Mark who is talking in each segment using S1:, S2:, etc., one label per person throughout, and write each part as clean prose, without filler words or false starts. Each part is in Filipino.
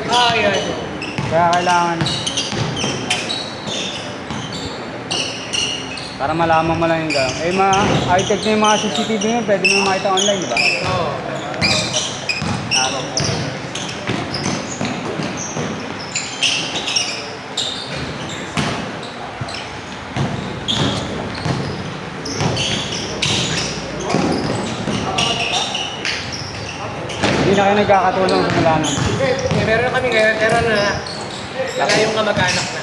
S1: Ah, yun.
S2: Kaya kailangan para malaman mo lang yung gano'n. Eh, high-tech na yung mga CCTV mo, pwede mo makita online, di ba?
S1: Oo.
S2: Hindi na kayo nagkakatulong sa mula nun.
S1: Meron na kami ngayon, pero wala yung kamag-anak na.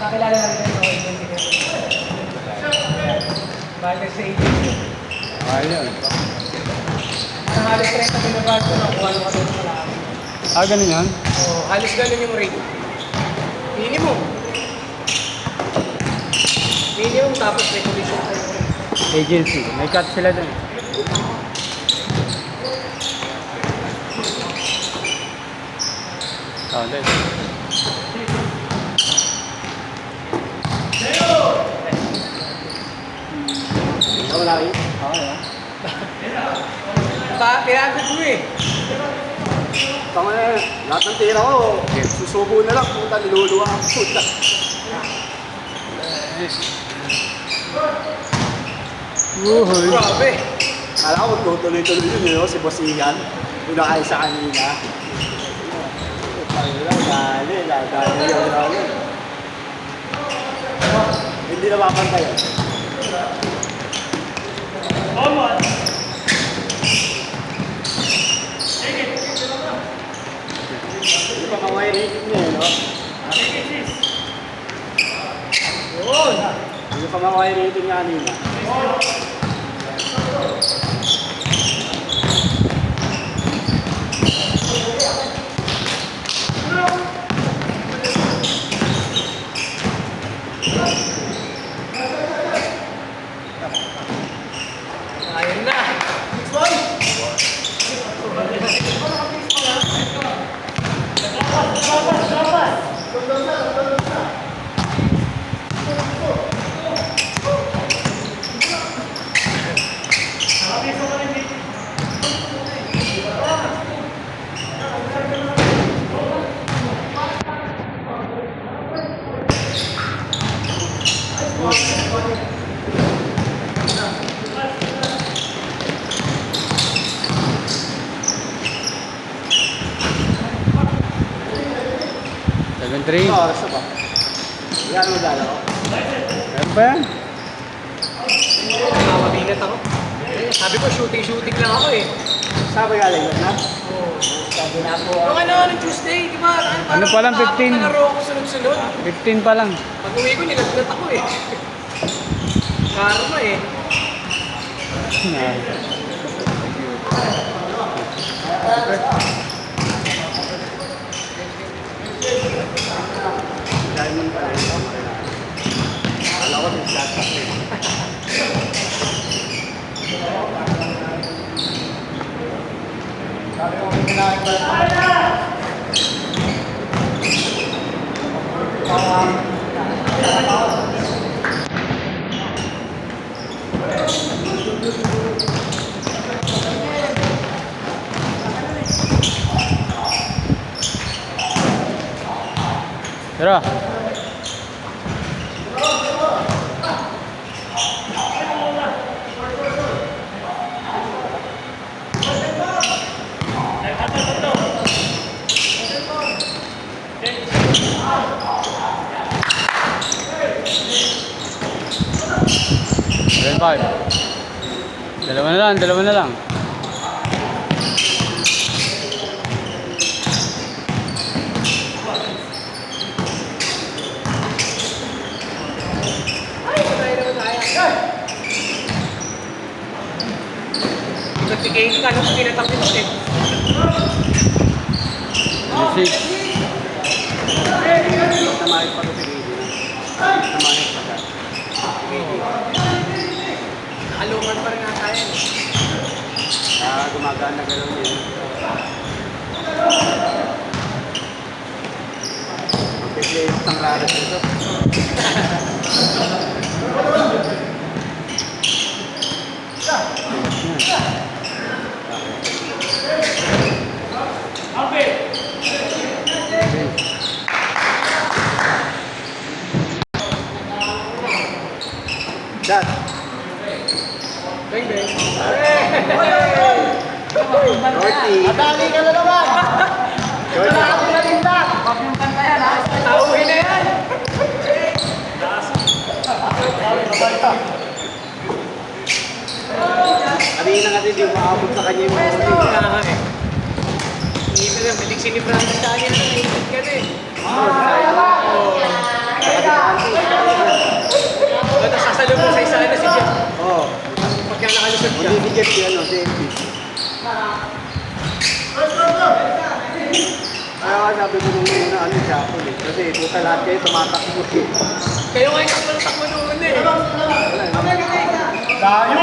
S1: Kakilala lang din ako yung balik sa agency.
S2: Ayun.
S1: Ang halos 30 binabag ko, nakuha nung kasi sa malaki.
S2: Ah, ganun yun?
S1: Oo, halos ganun yung rate. Minimum. Minimum tapos may commission sa yung rate.
S2: Agency. May cut sila dun. Oh, dahil.
S1: Wala rin?
S2: Okay, ah.
S1: Pinagod mo eh.
S3: Tama na, lahat ng tira ko, susubo na lang, puta, niluluwa ang puta.
S2: Uhoy.
S1: Grabe.
S3: Kala ko tutuloy-tuloy yun, yun, si Boss Ian, yung nakain sa kanina. Dali yun. Hindi na mapantay yun. Hindi pa maway rating niya, no?
S1: Yun.
S3: Hindi pa maway rating nga kanina.
S1: Ayun na.
S2: Seven three.
S3: Ito, oras na ba? Yan mo dala ko.
S2: Meron ba yan?
S1: Nakamabigat ako. Sabi ko, shooting lang ako eh.
S3: Sabi galing yun, ha?
S1: Yung ano, Tuesday, di ba?
S2: Ano pa lang, 15?
S1: Nalaro ako sunod-sunod.
S2: 15 pa lang.
S1: Pag uwi ko, nilagnat ako eh. Karma eh.
S3: Diamond pa rin. Kala ko din flat pack eh. Sabi ko kung kinain ba
S2: Tara. Five. Dalawa na lang.
S1: Nagtigay ka, ano? Pinatak nito eh.
S2: Six.
S3: Tamahin pa ito si Gigi. Tamahin pa ka.
S1: Alungan pa rin nga tayo.
S3: gumagaan na galaw niya. Magpe-play yung tangraras nito. Dad.
S1: Bang, bang.
S3: Shorty.
S1: Madali ka na naman!
S3: Shorty.
S1: Bak yung kanta yan, ha? Tauhin na yan!
S3: Kanina kasi di maabot sa kanya yung mga
S1: Kaya Ngipin na, bilig sinibrandas sa akin. Ngipin ka na eh. Ba't sasalubong sa isa na si Jeff?
S3: Oo.
S1: Pagka nakalusot ka.
S3: Hindi si Jeff si ano, si Elvis. Kaya nga sabi ko nung una, ano, Chapel eh. Kasi puta lahat kayo tumatakbo eh.
S1: Kayo nga yung takbo noon eh. Parang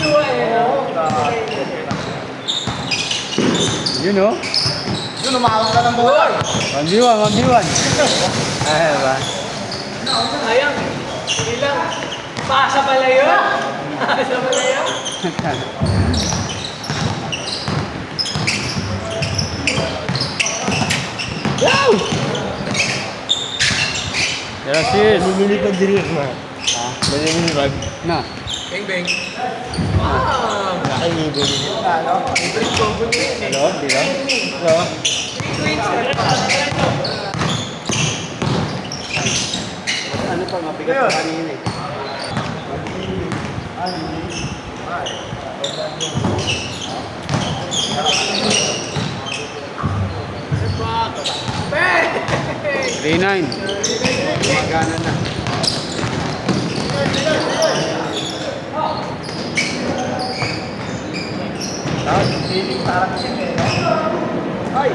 S1: luwa eh.
S2: Yun o.
S3: Yun, umahawak ka ng buhay.
S2: 1v1, 1v1. Ay, ba?
S1: Sayang. Hindi lang. Pasa pala yun. Pasa pala yun.
S2: Wow! Gracias.
S3: Lumilipad din yun, ma. Lumilipad.
S2: Na.
S1: Bang bang. Wow.
S3: Nakalibo din yun. Ano?
S1: Favorite combo niya yun eh.
S2: Hello, di ba? Hello.
S1: Twins.
S3: Ano pa, mabigat pa kanina eh.
S1: Bang!
S2: 3-9.
S3: Gumagana na. Tapos, feeling parang siya eh. Ay!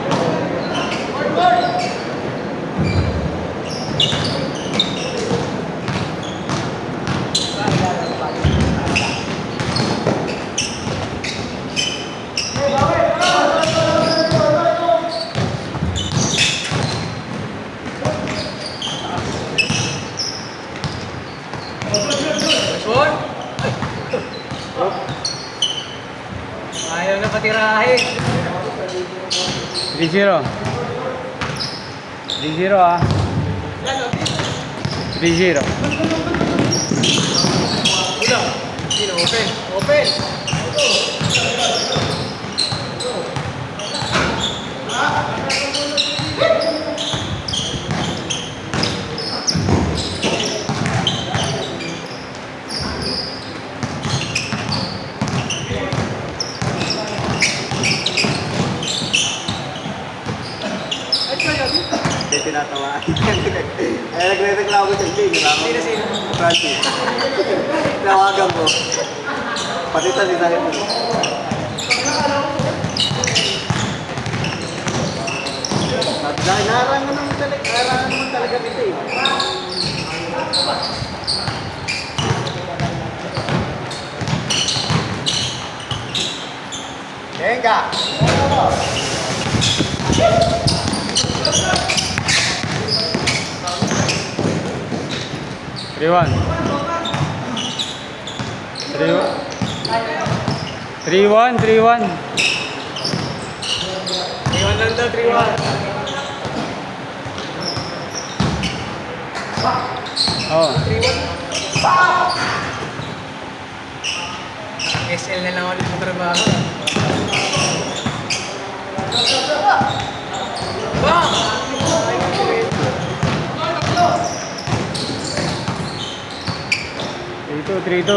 S1: Son? Ayaw na patirahin.
S2: 3-0. 3-0 ah. 3-0.
S1: Ulo. Sino? Open. Open.
S3: Hindi tinatawa. Ay, nagre-reklamo siya. Hindi,
S1: Sino, sino?
S3: Francis. Tawagan ko. Pati sa sinahin mo. Narangan naman talaga dito eh. Venga!
S2: 3-1. 3-1, 3-1.
S1: 3-1 lang daw, 3-1.
S2: Oh.
S1: 3-1. SL na lang ulit sa trabaho. Bang!
S2: 3-2.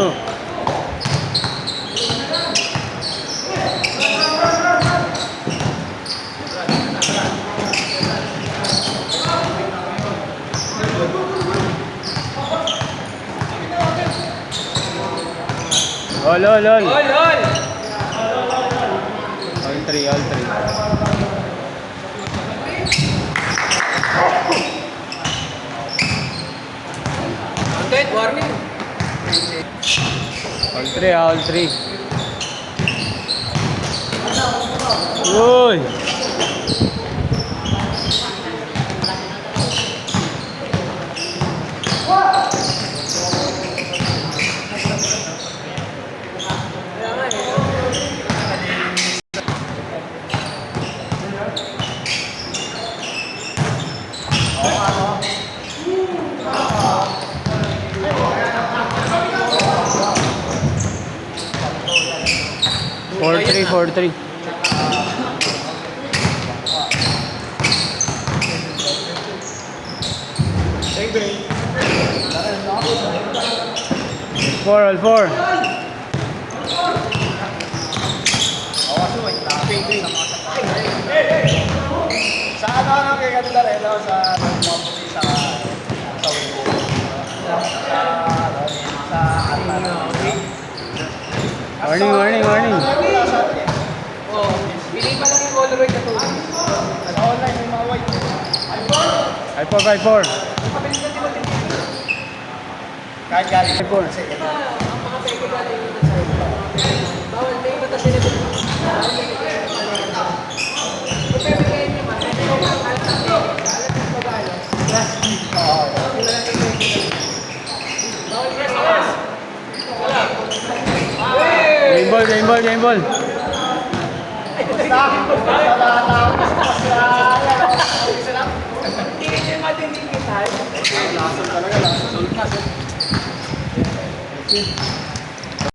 S2: All.
S1: All!
S2: All 3, all 3.
S1: Dead warning.
S2: All 3, all 3. Uy!
S1: Kaya nga eh.
S2: 4-3, 4-3. Four, all four.
S3: Sa ano kay kanila rin, no? Sa nagmamuti sa Wigo.
S2: Warning, warning, warning.
S1: Oh, pili pa lang yung colorway na to.
S3: Sa online, may mga white.
S2: 5-4, 5-4.
S3: Kahit galing.
S2: 5-4.
S1: Ang mga peke galing yung side. Bawal may iba kasi nito. Kung pwede kayo naman, pwede kayo naman alam sa peke. Alam sa babae. Bawal yes, yes! Wala.
S2: Game ball, game ball, game ball.
S1: Hindi niya matinding kita.
S3: Lason talaga, lason.